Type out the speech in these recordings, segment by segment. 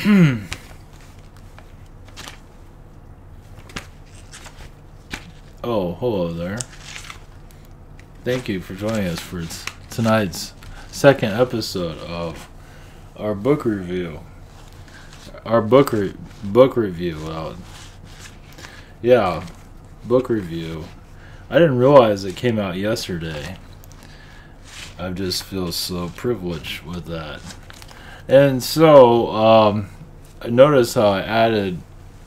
Oh, hello there. Thank you for joining us for tonight's second episode of our book review. Our book review. Yeah, book review. I didn't realize it came out yesterday. I just feel so privileged with that. And so, I noticed how I added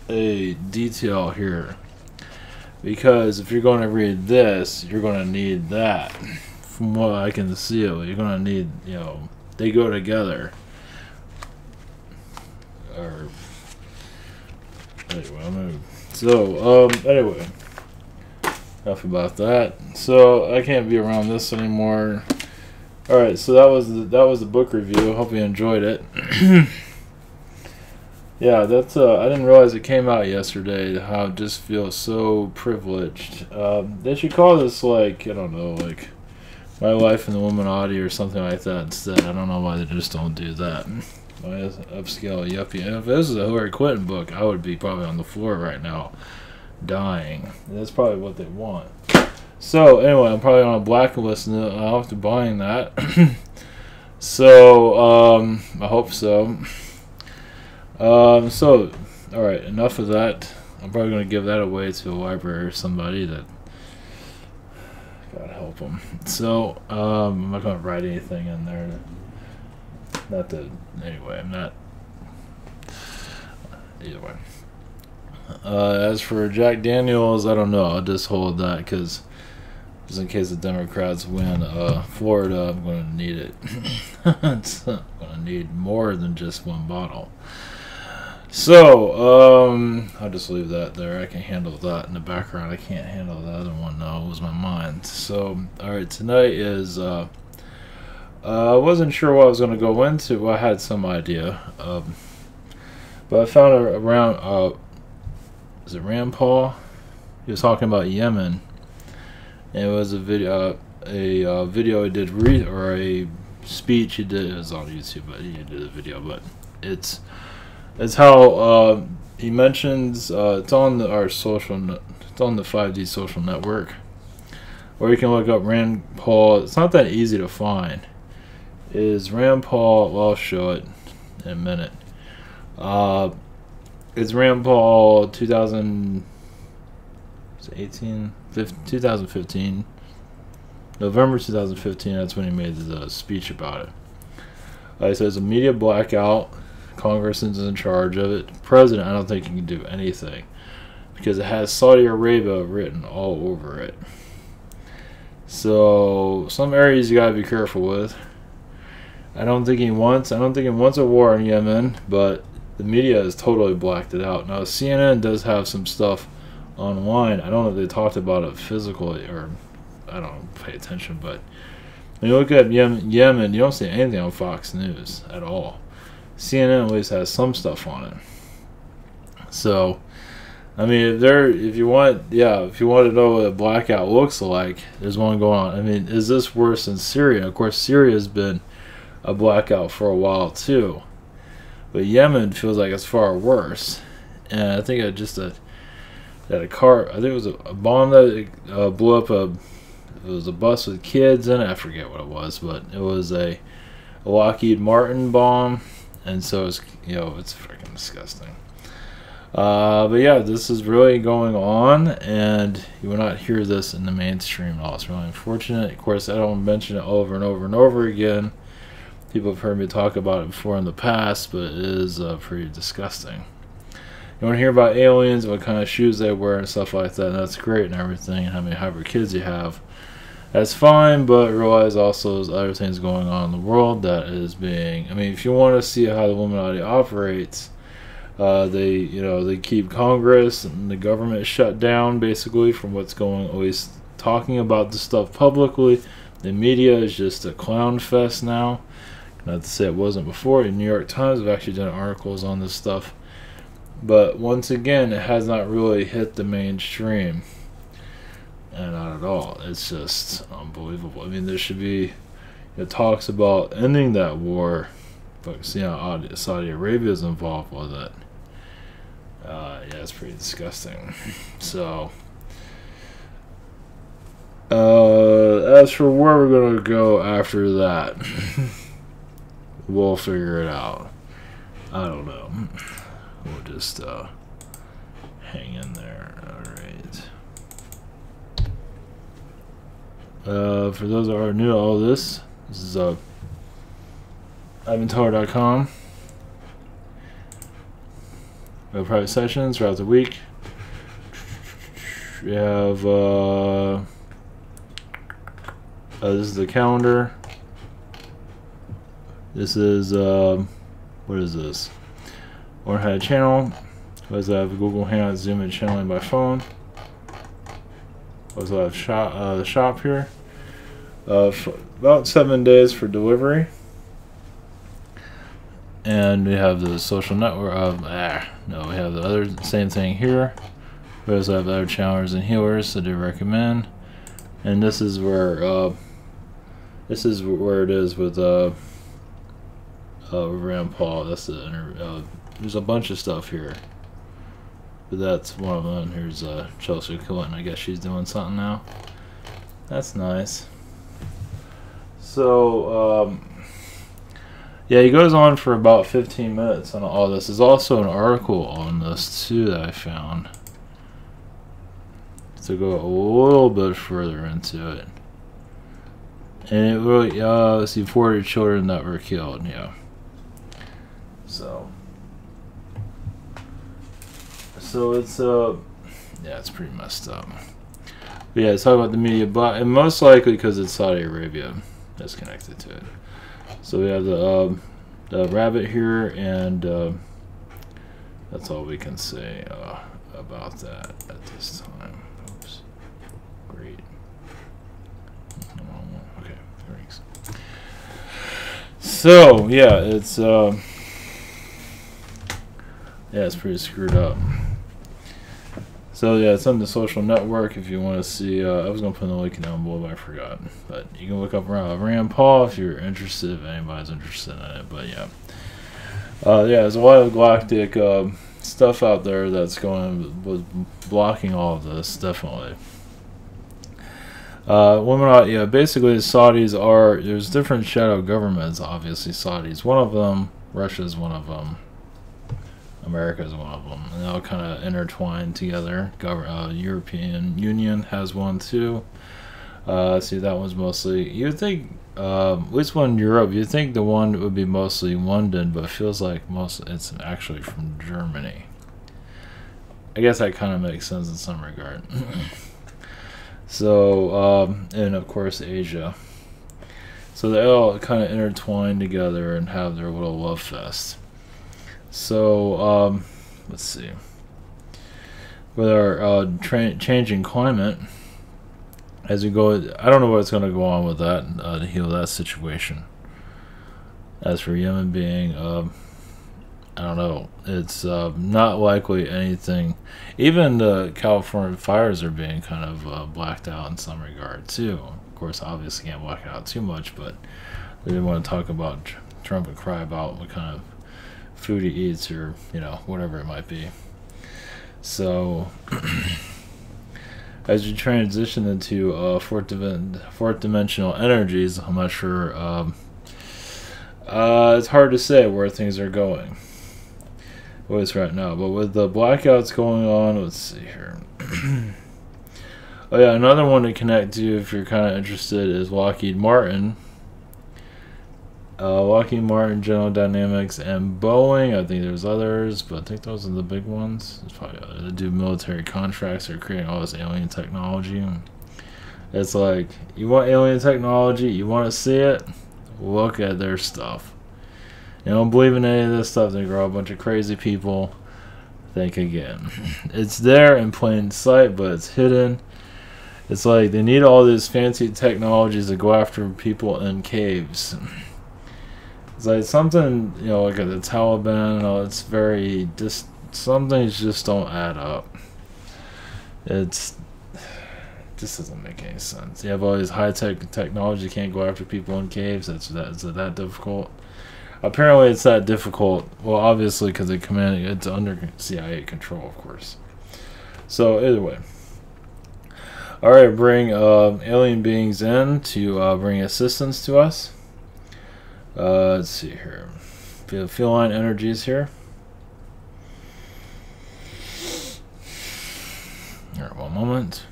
a detail here. Because if you're going to read this, you're going to need that. From what I can see, you're going to need, they go together. Or, anyway, anyway, enough about that. So I can't be around this anymore. All right, so that was the book review. Hope you enjoyed it. Yeah, that's I didn't realize it came out yesterday. How I just feel so privileged. They should call this like, I don't know, like My Life in the Illuminati or something like that instead. I don't know why they just don't do that. My upscale yuppie. And if this is a Hillary Clinton book, I would be probably on the floor right now, dying. And that's probably what they want. So anyway, I'm probably on a blacklist and I'll have to buying that. So I hope so. Alright, enough of that. I'm probably going to give that away to a library or somebody that, God help them. So, I'm not going to write anything in there. Anyway, I'm not, either way. As for Jack Daniels, I don't know. I'll just hold that because just in case the Democrats win Florida, I'm going to need it. I'm going to need more than just one bottle. So, I'll just leave that there. I can handle that in the background. I can't handle the other one now. It was my mind. So, alright, tonight is, I wasn't sure what I was going to go into. Well, I had some idea. But I found around, is it Rand Paul? He was talking about Yemen. And it was a video he did, or a speech he did. It was on YouTube, but he did a video, but it's how he mentions it's on the 5D social network, or you can look up Rand Paul. It's not that easy to find. Is Rand Paul? Well, I'll show it in a minute. It's Rand Paul 2015, November 2015. That's when he made the speech about it. He says a media blackout. Congress is in charge of it. President, I don't think he can do anything because it has Saudi Arabia written all over it. So some areas you gotta be careful with. I don't think he wants a war in Yemen, but the media has totally blacked it out. Now CNN does have some stuff online. I don't know if they talked about it physically, or I don't pay attention, but when you look at Yemen, you don't see anything on Fox News at all. CNN at least has some stuff on it. So, I mean, if you want to know what a blackout looks like, there's one going on. I mean, is this worse than Syria? Of course, Syria has been a blackout for a while too, but Yemen feels like it's far worse. And I think it was a bomb that blew up it was a bus with kids in it. I forget what it was, but it was a Lockheed Martin bomb. And so it's freaking disgusting. But yeah, this is really going on, and you will not hear this in the mainstream at all. It's really unfortunate. Of course, I don't mention it over and over and over again. People have heard me talk about it before in the past, but it is pretty disgusting. You want to hear about aliens, what kind of shoes they wear and stuff like that, and that's great and everything, and how many hybrid kids you have. That's fine, but realize also there's other things going on in the world that is being. I mean, if you want to see how the Illuminati operates, they keep Congress and the government shut down basically from what's going. Always talking about this stuff publicly. The media is just a clown fest now. Not to say it wasn't before. The New York Times have actually done articles on this stuff, but once again, it has not really hit the mainstream. And not at all. It's just unbelievable. I mean, there should be talks about ending that war but see how Saudi Arabia is involved with it. Yeah, it's pretty disgusting. So, as for where we're gonna go after that, we'll figure it out. I don't know. We'll just hang in there. Alright. For those that are new to all this is ivantower.com. We have private sessions throughout the week. We have this is the calendar. This is what is this? Or had a channel. We also have Google Hangouts, Zoom, and channeling by phone. Also have the shop here. About 7 days for delivery. And we have the social network. No, we have the other same thing here. We also have other challengers and healers that I do recommend. And this is where it is with Rand Paul. That's the there's a bunch of stuff here, but that's one of them. Here's Chelsea Clinton. I guess she's doing something now. That's nice. So yeah, he goes on for about 15 minutes on all this. There's also an article on this too that I found to go a little bit further into it. And it really, let's see, 40 children that were killed, yeah. So it's, yeah, it's pretty messed up. But yeah, let's talk about the media, and most likely because it's Saudi Arabia that's connected to it. So we have the rabbit here, and that's all we can say about that at this time. Oops. Great. Okay, thanks. So yeah, it's it's pretty screwed up. So yeah, it's on the social network if you want to see. I was gonna put the link down below, but I forgot. But you can look up Rand Paul if you're interested, if anybody's interested in it. But yeah, yeah, there's a lot of galactic stuff out there that's going with blocking all of this. Definitely. Yeah, basically the Saudis there's different shadow governments. Obviously, Saudis one of them, Russia's one of them. America's one of them, and they all kind of intertwined together. European Union has one too. See, that one's mostly. You'd think, at least one in Europe. You'd think the one would be mostly London, but it feels like it's actually from Germany. I guess that kind of makes sense in some regard. So, and of course Asia. So they all kind of intertwine together and have their little love fest. So, let's see. With our changing climate, as we go, I don't know what's going to go on with that to heal that situation. As for Yemen being, I don't know. It's not likely anything. Even the California fires are being kind of blacked out in some regard too. Of course, obviously can't black out too much, but they didn't want to talk about Trump and cry about what kind of food he eats, or whatever it might be. So as you transition into fourth dimensional energies, I'm not sure. It's hard to say where things are going. At least right now, but with the blackouts going on, let's see here. Oh yeah, another one to connect to if you're kind of interested is Lockheed Martin. Lockheed Martin, General Dynamics, and Boeing. I think there's others, but I think those are the big ones. There's probably others that do military contracts. They're creating all this alien technology. It's like, you want alien technology, you want to see it, look at their stuff. You don't believe in any of this stuff, they grow a bunch of crazy people. Think again. It's there in plain sight, but it's hidden. It's like they need all these fancy technologies to go after people in caves. It's like something, like the Taliban, it's very, some things just don't add up. It just doesn't make any sense. You have all these high-tech technology, you can't go after people in caves, is it that difficult? Apparently, it's that difficult. Well, obviously, because it's under CIA control, of course. So, either way. Alright, bring alien beings in to bring assistance to us. Let's see here. Feline energies here. Alright, one moment.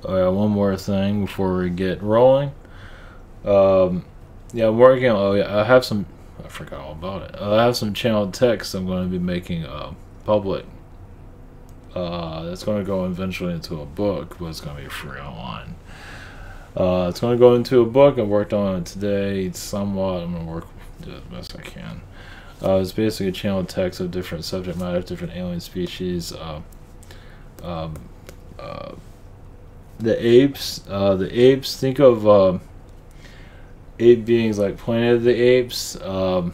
Oh yeah, one more thing before we get rolling. Yeah, I'm working on. Oh yeah, I have some. I forgot all about it. I have some channel text I'm going to be making public. That's going to go eventually into a book, but it's going to be free online. It's going to go into a book. I worked on it today somewhat. I'm going to do it the best I can. It's basically a channel text of different subject matter, different alien species. The apes. Think of ape beings like Planet of the Apes. Kind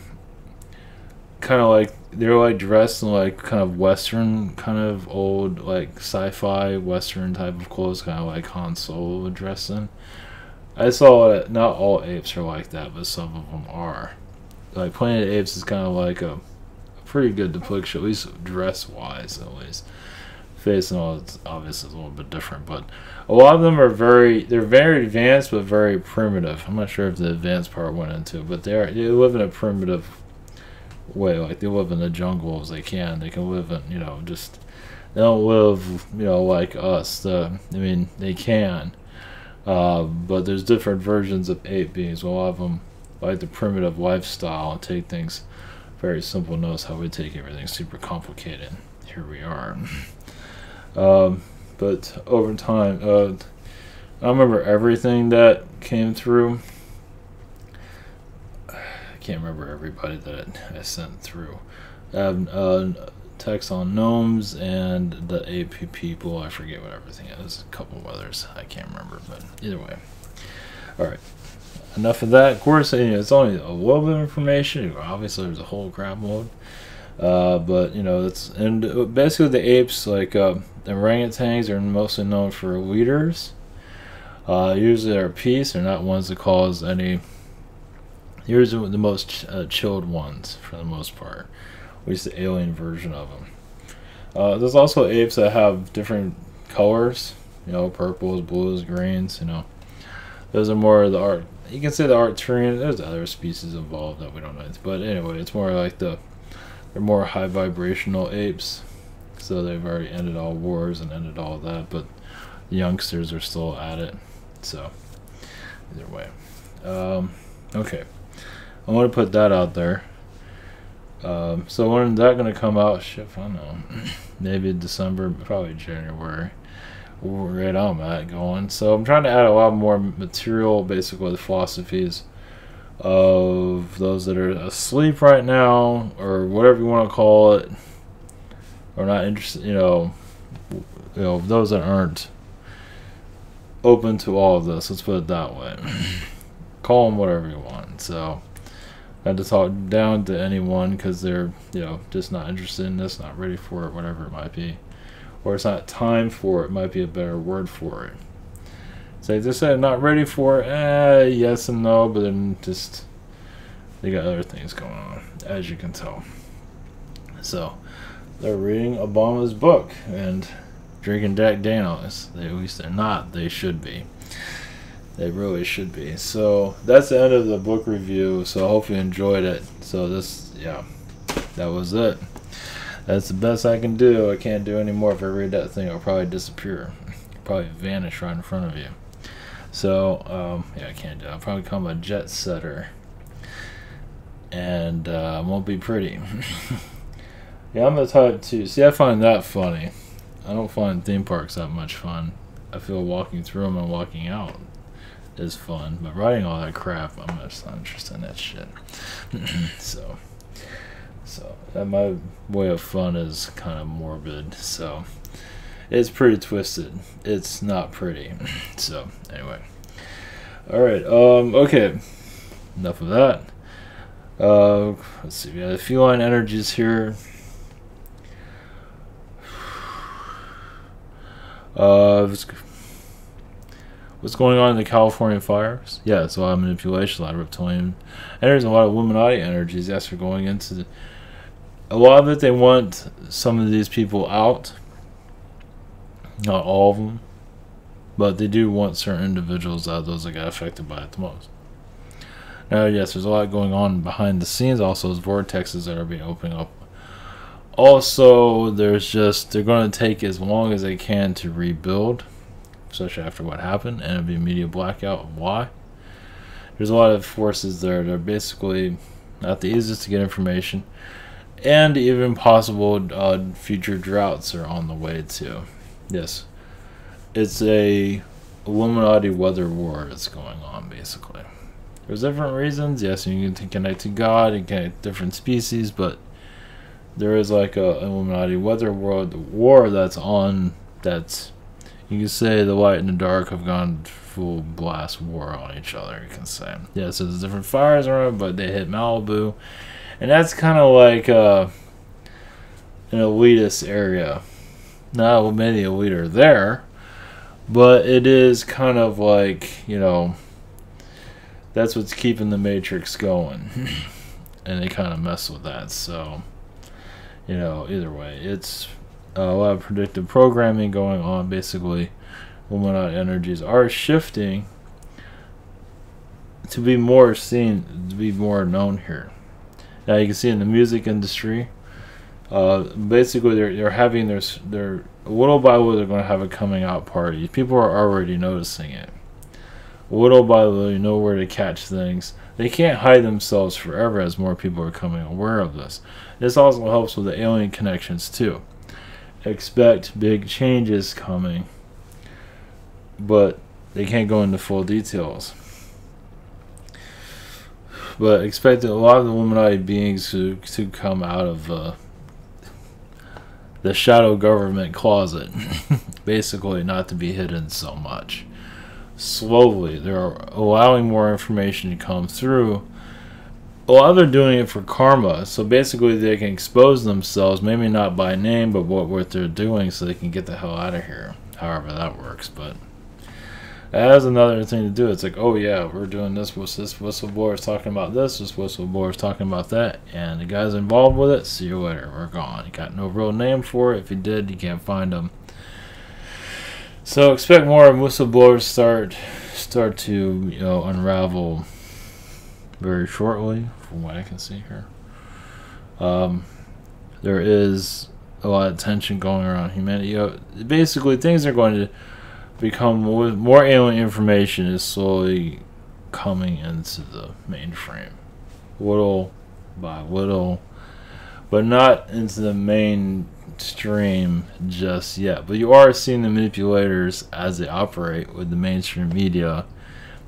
of like they're like dressed in like kind of Western, kind of old like sci-fi Western type of clothes, kind of like Han Solo would dress in. I saw it. Not all apes are like that, but some of them are. Like Planet of the Apes is kind of like a pretty good depiction, at least dress-wise, at least. Face and all, it's obviously a little bit different, but a lot of them are they're very advanced but very primitive. I'm not sure if the advanced part went into it, but they live in a primitive way. Like they live in the jungle as they can. They can live in, just they don't live, like us. I mean, they can, but there's different versions of ape beings. A lot of them like the primitive lifestyle and take things very simple. Notice how we take everything super complicated. Here we are. But over time, I remember everything that came through. I can't remember everybody that I sent through. I have text on gnomes and the AP people. I forget what everything is. A couple of others I can't remember, but either way. All right. Enough of that. Of course, it's only a little bit of information. Obviously, there's a whole crap load. But and basically the apes, like the orangutans, are mostly known for leaders. Usually they're peace. They're not ones that cause any. Usually the most chilled ones for the most part. At least the alien version of them. There's also apes that have different colors. Purples, blues, greens. Those are more of the art. You can say the Arcturian. There's other species involved that we don't know. But anyway, it's more like they're more high vibrational apes, so they've already ended all wars and ended all that, but the youngsters are still at it. So either way, okay, I want to put that out there. So when is that going to come out? Shit, I don't know. Maybe December, probably January. Right on that going. So I'm trying to add a lot more material, basically the philosophies of those that are asleep right now, or whatever you want to call it, or not interested. Those that aren't open to all of this. Let's put it that way. Call them whatever you want. So not to talk down to anyone because they're just not interested in this, not ready for it, whatever it might be. Or it's not time for it, might be a better word for it. So they just said not ready for it, yes and no, but then just they got other things going on, as you can tell. So they're reading Obama's book and drinking Jack Daniels. At least they're not. They should be. They really should be. So that's the end of the book review. So I hope you enjoyed it. So that was it. That's the best I can do. I can't do any more. If I read that thing, it'll probably disappear. Probably vanish right in front of you. So, I can't do it. I'll probably become a jet setter. And won't be pretty. Yeah, I'm the type to... See, I find that funny. I don't find theme parks that much fun. I feel walking through them and walking out is fun. But writing all that crap, I'm just not interested in that shit. So my way of fun is kind of morbid, so it's pretty twisted. It's not pretty. So anyway, all right. Okay, enough of that. Let's see. We have the feline energies here. Well, What's going on in the California fires? Yeah, it's a lot of manipulation, a lot of reptilian energies, a lot of Illuminati energies. Yes, we're going into a lot of it. They want some of these people out, not all of them, but they do want certain individuals out, those that got affected by it the most. Now, yes, there's a lot going on behind the scenes. Also, those vortexes that are being opened up. Also, they're going to take as long as they can to rebuild, especially after what happened, and it'll be a media blackout. Why? There's a lot of forces there. They're basically not the easiest to get information, and even possible future droughts are on the way too. Yes, it's a Illuminati weather war that's going on basically. There's different reasons. Yes, you can connect to God and connect different species, but there is like a Illuminati weather war that's on. That's, you can say the light and the dark have gone full blast war on each other. You can say, yeah. So there's different fires around, but they hit Malibu, and that's kind of like an elitist area. Not many elite are there, but it is kind of like, you know, that's what's keeping the Matrix going, and they kind of mess with that. So, you know, either way, it's a lot of predictive programming going on. Basically, Illuminati energies are shifting to be more seen, to be more known here. Now you can see in the music industry, basically they're having their little by little they're going to have a coming out party. People are already noticing it. Little by little, you know where to catch things. They can't hide themselves forever as more people are becoming aware of this. This also helps with the alien connections too. Expect big changes coming, but they can't go into full details. But expect a lot of the Illuminati beings to come out of the shadow government closet, basically not to be hidden so much. Slowly, they're allowing more information to come through. A lot of them are doing it for karma, so basically they can expose themselves, maybe not by name, but what they're doing, so they can get the hell out of here. However that works, but that has another thing to do. It's like, oh yeah, we're doing this whistleblower is talking about this whistleblower is talking about that, and the guys involved with it, see you later, we're gone. You got no real name for it. If you did, you can't find them. So expect more whistleblowers start to, you know, unravel very shortly, from what I can see here. There is a lot of tension going around humanity. You know, basically, things are going to become more alien information is slowly coming into the mainframe, little by little, but not into the mainstream just yet. But you are seeing the manipulators as they operate with the mainstream media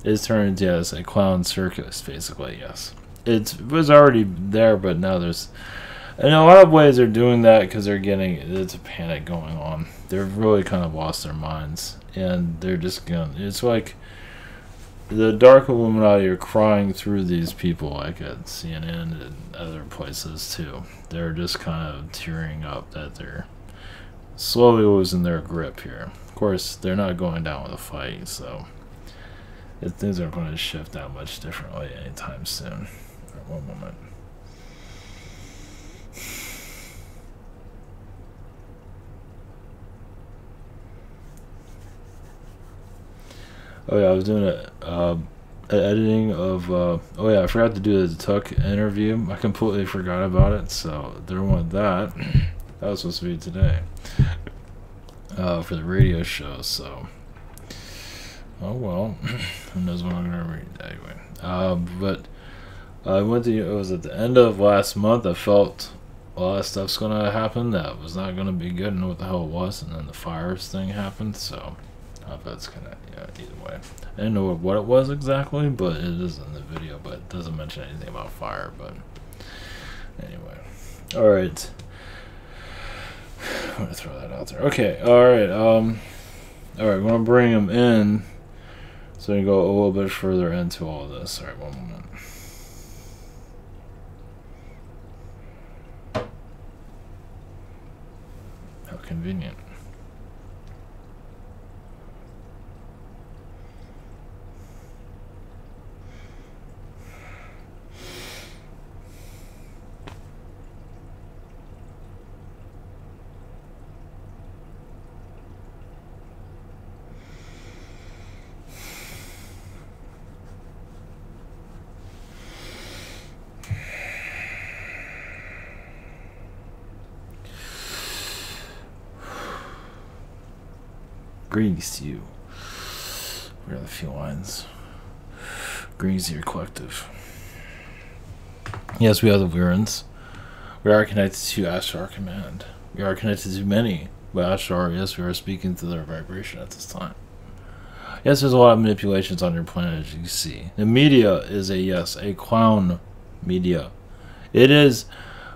is turned into, yes, a clown circus, basically. Yes, it was already there, but now there's, in a lot of ways they're doing that because it's a panic going on. They've really kind of lost their minds, and they're just it's like the dark Illuminati are crying through these people, like at CNN and other places too. They're just kind of tearing up that they're slowly losing their grip here. Of course, they're not going down with a fight, so things aren't going to shift that much differently anytime soon. Right, one moment. Oh yeah, I was doing an editing of. Oh yeah, I forgot to do the Tuck interview. I completely forgot about it, so there went that. That was supposed to be today for the radio show. So, oh well, who knows when I'm gonna read anyway. But I went to. It was at the end of last month. I felt a lot of stuff's gonna happen that was not gonna be good. I know what the hell it was, and then the fires thing happened. So. That's kind of, yeah, either way. I didn't know what it was exactly, but it is in the video, but it doesn't mention anything about fire, but anyway. Alright. I'm going to throw that out there. Okay, alright, alright, I'm going to bring him in so we can go a little bit further into all of this. Alright, one moment. How convenient. Greetings to you. Where are the few lines? Greetings to your collective. Yes, we are the Virans. We are connected to Ashtar Command. We are connected to many. But Ashtar, yes, we are speaking to their vibration at this time. Yes, there's a lot of manipulations on your planet, as you can see. The media is a clown media. It is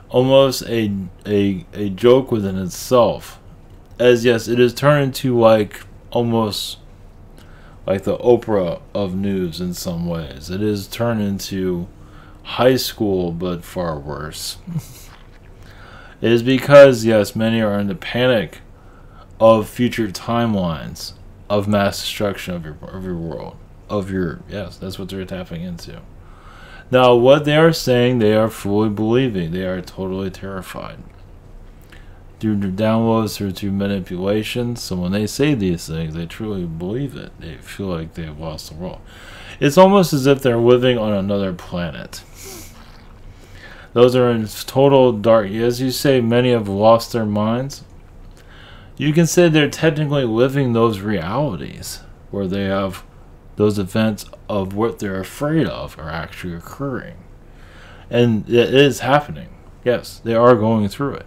almost a joke within itself. As yes, it is turned into like almost like the Oprah of news in some ways. It is turned into high school, but far worse. It is because, yes, many are in the panic of future timelines of mass destruction of your world. Yes, that's what they're tapping into. Now, what they are saying, they are fully believing. They are totally terrified. Through their downloads or through manipulations, so when they say these things, they truly believe it. They feel like they have lost the world. It's almost as if they're living on another planet. Those are in total dark. As you say, many have lost their minds. You can say they're technically living those realities where they have those events of what they're afraid of are actually occurring. And it is happening. Yes, they are going through it.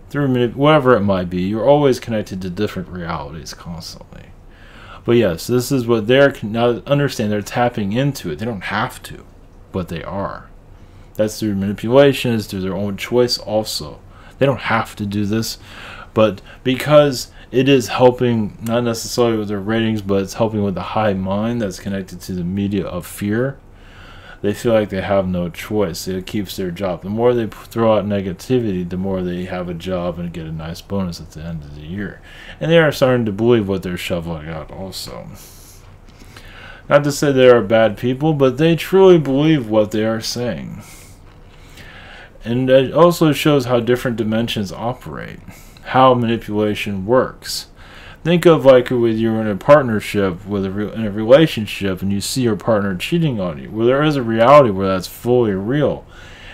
Through whatever it might be, you're always connected to different realities constantly. But yes, this is what they're now understand. They're tapping into it. They don't have to, but they are. That's through manipulation. It's through their own choice. Also, they don't have to do this, but because it is helping, not necessarily with their ratings, but it's helping with the hive mind that's connected to the media of fear. They feel like they have no choice. It keeps their job. The more they throw out negativity, the more they have a job and get a nice bonus at the end of the year. And they are starting to believe what they're shoveling out also. Not to say they are bad people, but they truly believe what they are saying. And it also shows how different dimensions operate, how manipulation works. Think of like when you're in a partnership, in a relationship, and you see your partner cheating on you. Well, there is a reality where that's fully real.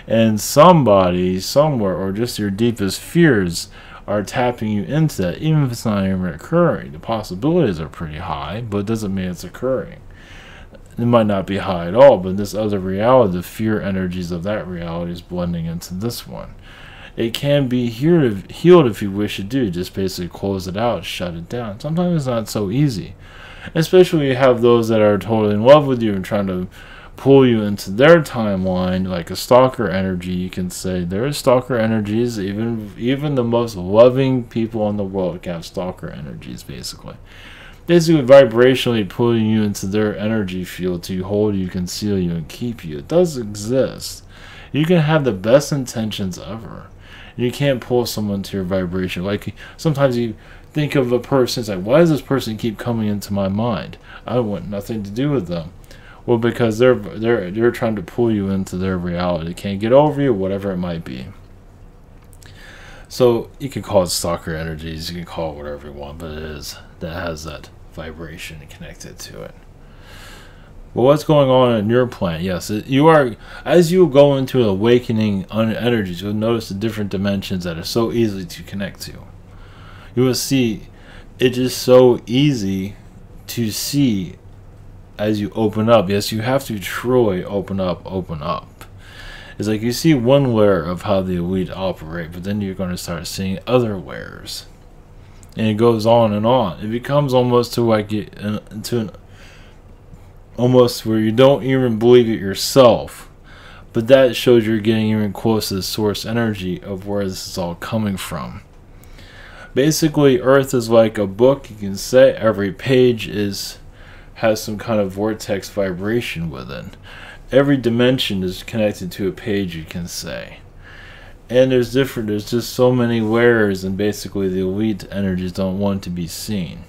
And somebody, somewhere, or just your deepest fears are tapping you into that, even if it's not even occurring. The possibilities are pretty high, but it doesn't mean it's occurring. It might not be high at all, but this other reality, the fear energies of that reality is blending into this one. It can be healed if you wish to do. Just basically close it out, shut it down. Sometimes it's not so easy. Especially when you have those that are totally in love with you and trying to pull you into their timeline, like a stalker energy. You can say there are stalker energies. Even the most loving people in the world can have stalker energies, basically. Basically, vibrationally pulling you into their energy field to hold you, conceal you, and keep you. It does exist. You can have the best intentions ever. You can't pull someone to your vibration. Like, sometimes you think of a person, it's like, why does this person keep coming into my mind? I want nothing to do with them. Well, because they're trying to pull you into their reality. They can't get over you, whatever it might be. So you can call it stalker energies, you can call it whatever you want, but it is that has that vibration connected to it. Well, what's going on in your planet? Yes, you are, as you go into an awakening on energies, you'll notice the different dimensions that are so easy to connect to. You will see it is so easy to see as you open up. Yes, you have to truly open up. It's like you see one layer of how the elite operate, but then you're going to start seeing other layers. And it goes on and on. It becomes almost to like almost where you don't even believe it yourself. But that shows you're getting even close to the source energy of where this is all coming from. Basically, Earth is like a book. You can say every page has some kind of vortex vibration within. Every dimension is connected to a page, you can say. And there's just so many layers, and basically the elite energies don't want to be seen.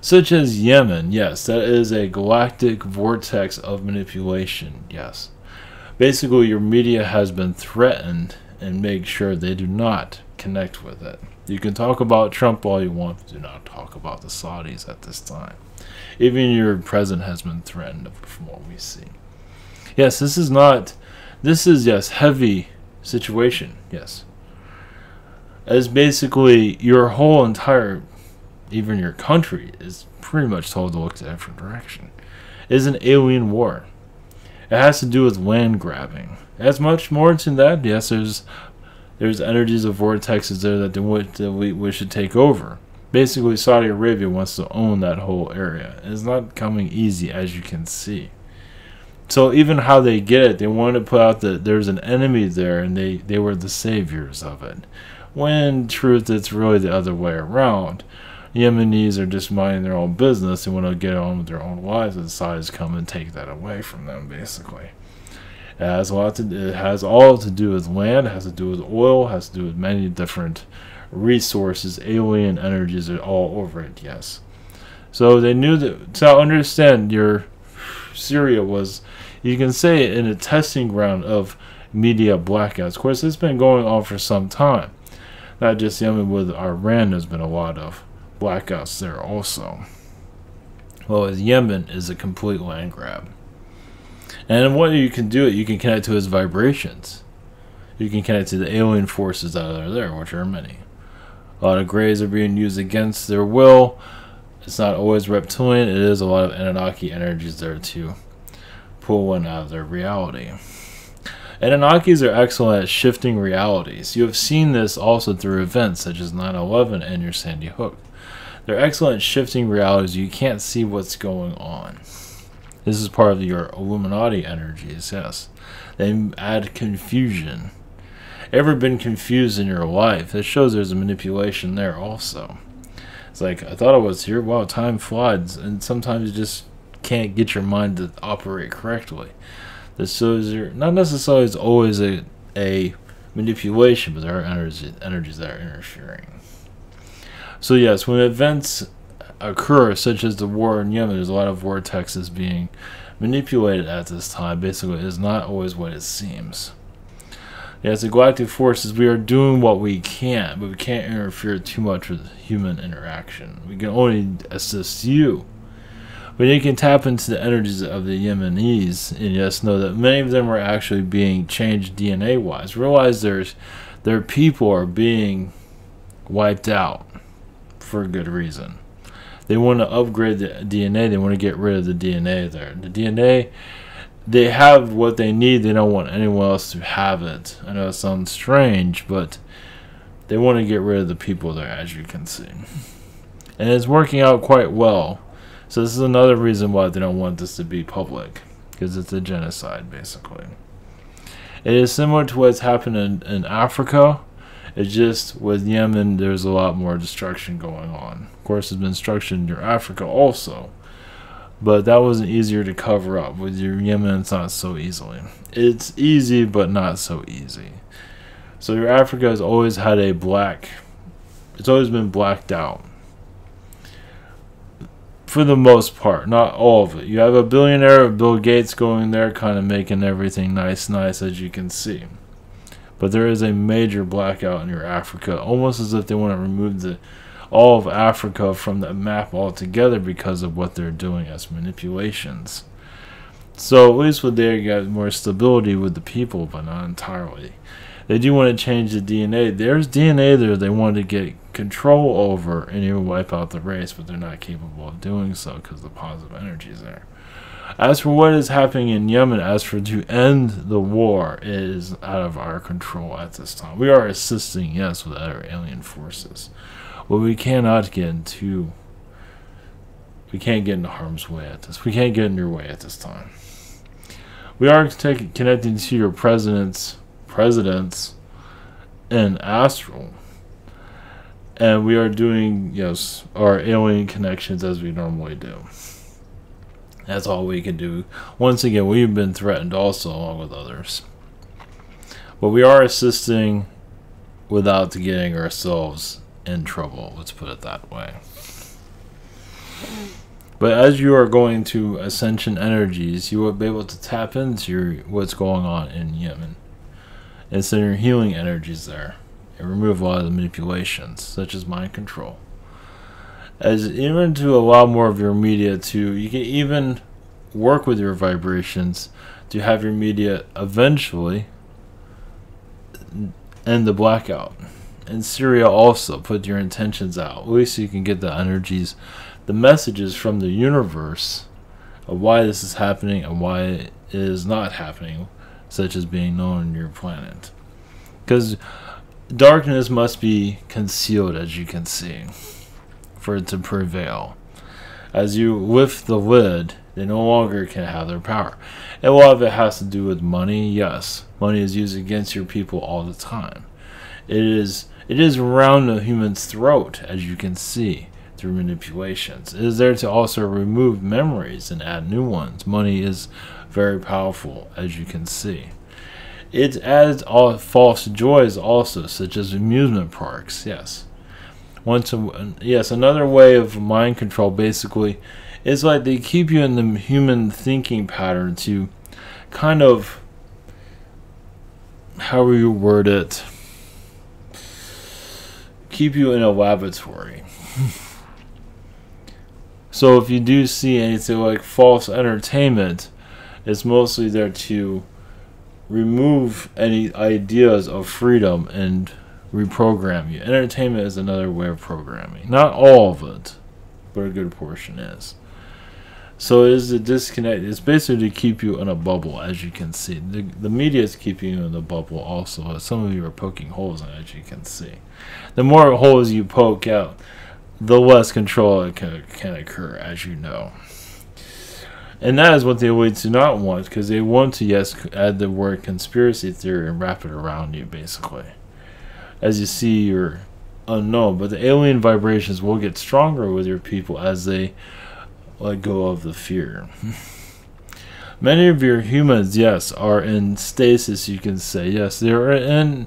Such as Yemen, yes, that is a galactic vortex of manipulation, yes. Basically, your media has been threatened, and make sure they do not connect with it. You can talk about Trump all you want, but do not talk about the Saudis at this time. Even your president has been threatened from what we see. Yes, this is, yes, heavy situation, yes. As basically your whole entire even your country is pretty much told to look a different direction. It is an alien war. It has to do with land grabbing. It has much more to that. Yes, there's energies of vortexes there that we should take over. Basically, Saudi Arabia wants to own that whole area. It's not coming easy, as you can see. So even how they get it, they want to put out that there's an enemy there, and they were the saviors of it. When in truth, it's really the other way around. Yemenis are just minding their own business and want to get on with their own lives, and Saudis come and take that away from them, basically. It has all to do with land, it has to do with oil, it has to do with many different resources. Alien energies are all over it, yes. So they knew that. So understand, your Syria was, you can say, in a testing ground of media blackouts. Of course, it's been going on for some time. Not just Yemen, with Iran, there's been a lot of blackouts there also. Well, with Yemen is a complete land grab. And what you can do, you can connect to its vibrations. You can connect to the alien forces that are there, which are many. A lot of grays are being used against their will. It's not always reptilian. It is a lot of Anunnaki energies there to pull one out of their reality. Anunnakis are excellent at shifting realities. You have seen this also through events such as 9/11 and your Sandy Hook. They're excellent at shifting realities. You can't see what's going on. This is part of your Illuminati energies, yes. They add confusion. Ever been confused in your life? That shows there's a manipulation there also. It's like, I thought I was here. Wow, time flies. And sometimes you just can't get your mind to operate correctly. This shows you're not necessarily is always a manipulation, but there are energies that are interfering. So yes, when events occur, such as the war in Yemen, there's a lot of vortexes being manipulated at this time. Basically, it is not always what it seems. Yes, the galactic forces, we are doing what we can, but we can't interfere too much with human interaction. We can only assist you. But you can tap into the energies of the Yemenis, and yes, know that many of them are actually being changed DNA-wise. Realize their people are being wiped out for a good reason. They want to upgrade the DNA. They want to get rid of the DNA there. The DNA, they have what they need. They don't want anyone else to have it. I know it sounds strange, but they want to get rid of the people there, as you can see. And it's working out quite well. So this is another reason why they don't want this to be public, because it's a genocide, basically. It is similar to what's happened in Africa. It's just with Yemen, there's a lot more destruction going on. Of course, there's been destruction in Africa also, but that wasn't easier to cover up. With your Yemen, it's not so easily. It's easy, but not so easy. So your Africa has always had it's always been blacked out. For the most part, not all of it. You have a billionaire, Bill Gates, going there, kind of making everything nice, as you can see. But there is a major blackout in your Africa, almost as if they want to remove all of Africa from the map altogether because of what they're doing as manipulations. So at least with there, you got more stability with the people, but not entirely. They do want to change the DNA. There's DNA there they want to get control over and even wipe out the race, but they're not capable of doing so because the positive energy is there. As for what is happening in Yemen, as for to end the war, it is out of our control at this time. We are assisting, yes, with other alien forces, but we cannot get into harm's way at this. We can't get in your way at this time. We are connecting to your presidents in astral, and we are doing, yes, our alien connections as we normally do. That's all we can do. Once again, we've been threatened also, along with others, but we are assisting without getting ourselves in trouble, let's put it that way. But as you are going to ascension energies, you will be able to tap into what's going on in Yemen and send your healing energies there and remove a lot of the manipulations, such as mind control. As even to allow more of your media you can even work with your vibrations to have your media eventually end the blackout. In Syria also, put your intentions out. At least you can get the energies, the messages from the universe of why this is happening and why it is not happening, such as being known on your planet. Because darkness must be concealed, as you can see, for it to prevail. As you lift the lid, they no longer can have their power. And a lot of it has to do with money. Yes, money is used against your people all the time. It is around the human's throat, as you can see, through manipulations. It is there to also remove memories and add new ones. Money is very powerful, as you can see. It adds all false joys also, such as amusement parks. Yes. Another way of mind control basically is like they keep you in the human thinking pattern to kind of, how will you word it, keep you in a laboratory. So if you do see anything like false entertainment, it's mostly there to remove any ideas of freedom and reprogram you. Entertainment is another way of programming. Not all of it, but a good portion is. So it is a disconnect. It's basically to keep you in a bubble, as you can see. The media is keeping you in the bubble also. Some of you are poking holes in it, as you can see. The more holes you poke out, the less control it can occur, as you know. And that is what they would do not want, because they want to, yes, add the word conspiracy theory and wrap it around you, basically. As you see, you're unknown, but the alien vibrations will get stronger with your people as they let go of the fear. Many of your humans, yes, are in stasis, you can say. Yes, they're in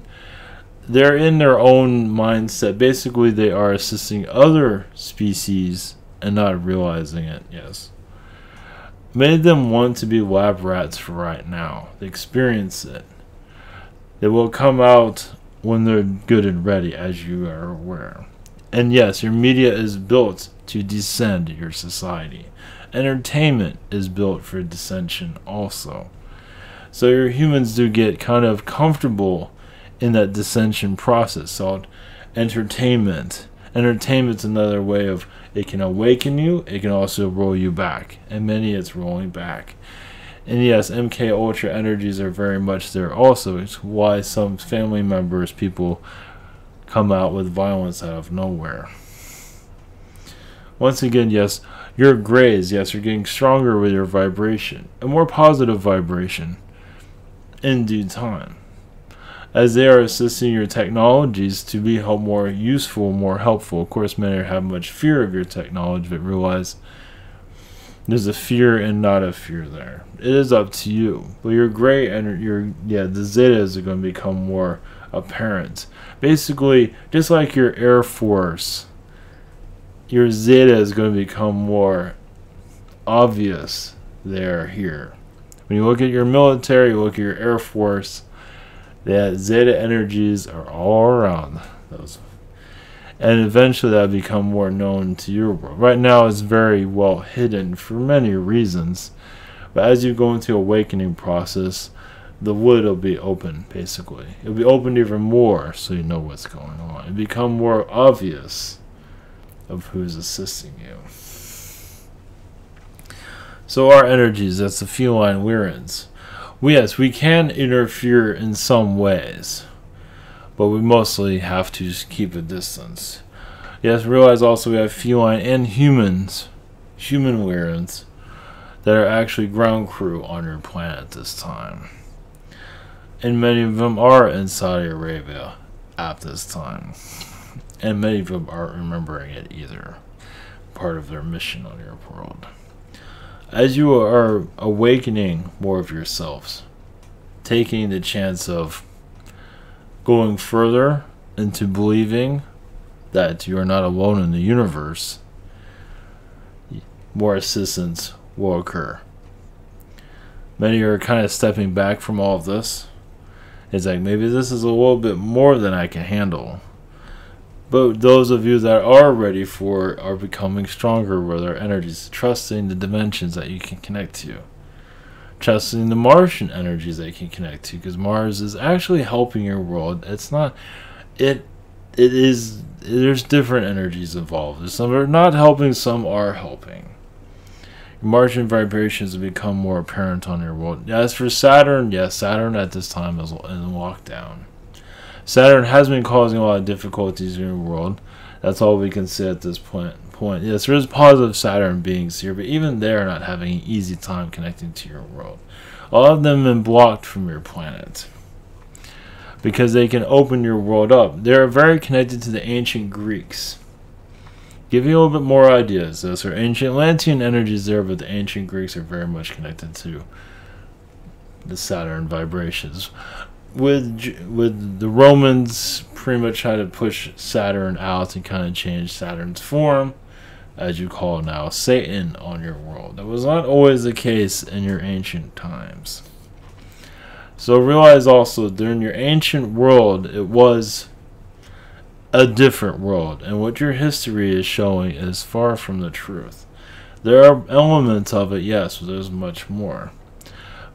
their own mindset. Basically, they are assisting other species and not realizing it, yes. Many of them want to be lab rats for right now. They experience it. They will come out when they're good and ready, as you are aware. And yes, your media is built to descend your society. Entertainment is built for dissension also. So your humans do get kind of comfortable in that dissension process called entertainment. Entertainment's another way of, it can awaken you, it can also roll you back. And many it's rolling back. And yes, MK Ultra energies are very much there also. It's why some family members, people come out with violence out of nowhere. Once again, yes, your grays, yes, you're getting stronger with your vibration. A more positive vibration in due time. As they are assisting your technologies to be more useful, more helpful. Of course, many have much fear of your technology, but realize there's a fear and not a fear there. It is up to you. But your gray and the zetas are going to become more apparent. Basically, just like your Air Force, your zeta is going to become more obvious there here. When you look at your military, you look at your Air Force, that zeta energies are all around those. And eventually that'll become more known to your world. Right now it's very well hidden for many reasons. But as you go into the awakening process, the wood will be open, basically. It'll be opened even more so you know what's going on. It'll become more obvious of who's assisting you. So our energies, that's the feline Lyrans. Yes, we can interfere in some ways, but we mostly have to keep a distance. Yes, realize also we have feline and humans, human Lyrans, that are actually ground crew on your planet this time. And many of them are in Saudi Arabia at this time. And many of them aren't remembering it either. Part of their mission on your world. As you are awakening more of yourselves, taking the chance of going further into believing that you are not alone in the universe, more assistance will occur. Many are kind of stepping back from all of this. It's like, maybe this is a little bit more than I can handle. But those of you that are ready for it are becoming stronger with their energies, trusting the dimensions that you can connect to. Trusting the Martian energies that you can connect to, because Mars is actually helping your world. It's not, it there's different energies involved. Some are not helping, some are helping. Your Martian vibrations have become more apparent on your world. As for Saturn, yes, Saturn at this time is in lockdown. Saturn has been causing a lot of difficulties in your world. That's all we can say at this point. Yes, there is positive Saturn beings here, but even they are not having an easy time connecting to your world. A lot of them have been blocked from your planet because they can open your world up. They are very connected to the ancient Greeks. Give you a little bit more ideas. Those are ancient Atlantean energies there, but the ancient Greeks are very much connected to the Saturn vibrations. With the Romans pretty much trying to push Saturn out and kind of change Saturn's form, as you call now Satan, on your world. That was not always the case in your ancient times. So realize also, during your ancient world, it was a different world, and what your history is showing is far from the truth. There are elements of it, yes, but there's much more.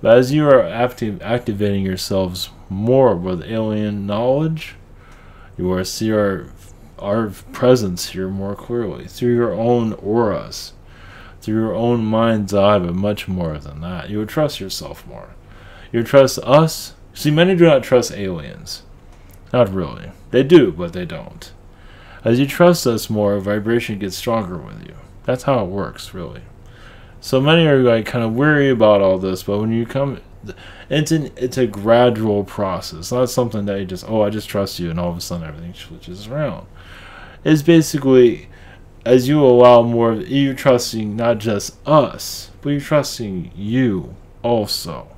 But as you are activating yourselves more with alien knowledge, you will see our presence here more clearly, through your own auras, through your own mind's eye, but much more than that. You will trust yourself more. You will trust us. See, many do not trust aliens. Not really. They do, but they don't. As you trust us more, vibration gets stronger with you. That's how it works, really. So many are like kind of weary about all this, but when you come, it's a gradual process. Not something that you just, I just trust you, and all of a sudden everything switches around. It's basically, as you allow more, you're trusting not just us, but you're trusting you also.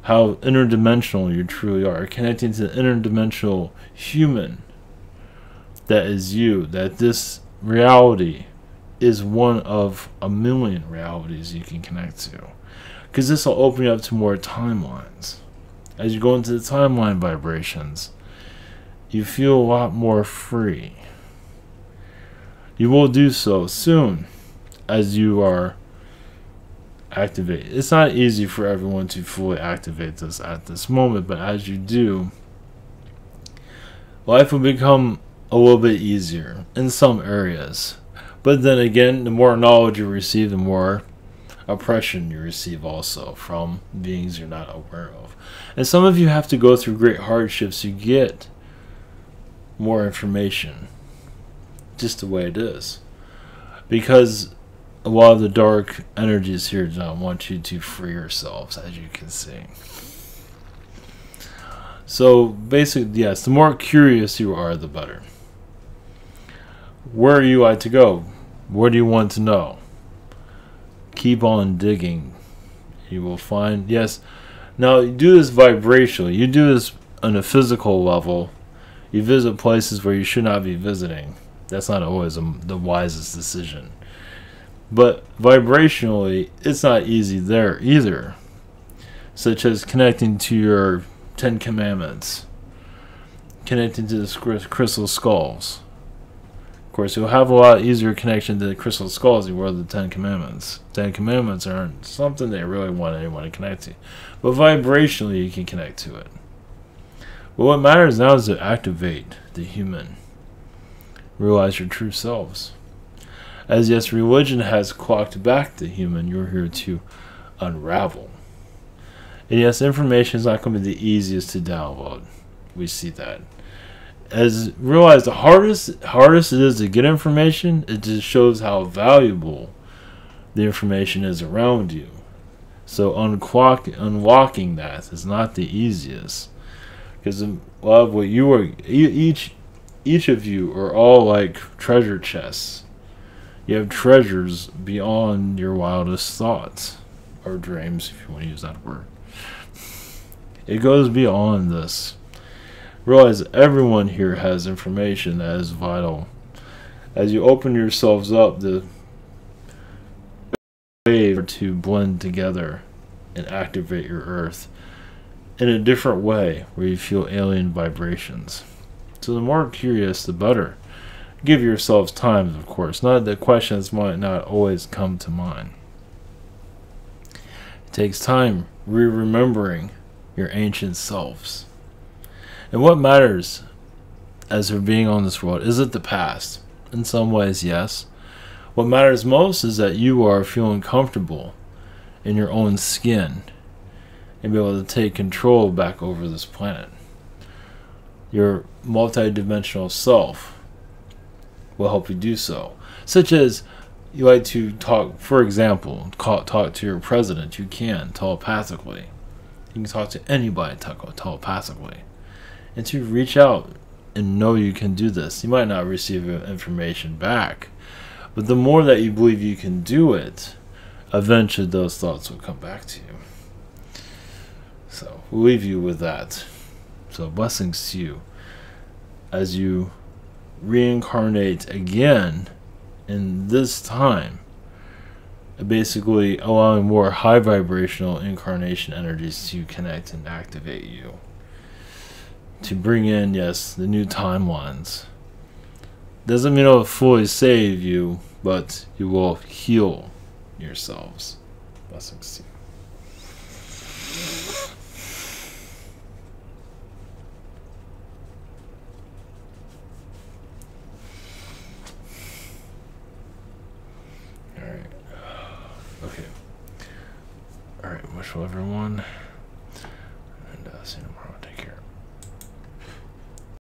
How interdimensional you truly are, connecting to the interdimensional human that is you, that this reality is one of a million realities you can connect to. Because this will open you up to more timelines. As you go into the timeline vibrations, you feel a lot more free. You will do so soon as you are activated. It's not easy for everyone to fully activate this at this moment, but as you do, life will become a little bit easier in some areas. But then again, the more knowledge you receive, the more oppression you receive also from beings you're not aware of. And some of you have to go through great hardships to get more information. Just the way it is. Because a lot of the dark energies here do not want you to free yourselves, as you can see. So basically, yes, the more curious you are, the better. Where are you like to go? What do you want to know? Keep on digging. You will find, yes. Now, you do this vibrationally. You do this on a physical level. You visit places where you should not be visiting. That's not always the wisest decision. But vibrationally, it's not easy there either. Such as connecting to your 10 Commandments. Connecting to the crystal skulls. Of course, you'll have a lot easier connection to the crystal skulls than you will the 10 Commandments. 10 Commandments aren't something they really want anyone to connect to. But vibrationally, you can connect to it. But what matters now is to activate the human. Realize your true selves. As yes, religion has clocked back the human, you're here to unravel. And yes, information is not going to be the easiest to download. We see that. As realize the hardest it is to get information, it just shows how valuable the information is around you. So unlocking that is not the easiest. Because a lot of what you are, each of you are all like treasure chests. You have treasures beyond your wildest thoughts or dreams, if you want to use that word. It goes beyond this. Realize everyone here has information that is vital. As you open yourselves up, the wave to blend together and activate your earth in a different way where you feel alien vibrations. So the more curious, the better. Give yourselves time, of course. Not that questions might not always come to mind. It takes time remembering your ancient selves. And what matters as for being on this world? Is it the past? In some ways, yes. What matters most is that you are feeling comfortable in your own skin and be able to take control back over this planet. Your multidimensional self will help you do so. Such as, you like to talk, for example, talk to your president. You can telepathically. You can talk to anybody telepathically. And to reach out and know you can do this. You might not receive information back, but the more that you believe you can do it, eventually those thoughts will come back to you. So we'll leave you with that. So blessings to you as you reincarnate again in this time, basically allowing more high vibrational incarnation energies to connect and activate you, to bring in, yes, the new timelines. Doesn't mean it'll fully save you, but you will heal yourselves. Blessings to you. Alright. Okay. Alright, wish well everyone. And see you tomorrow.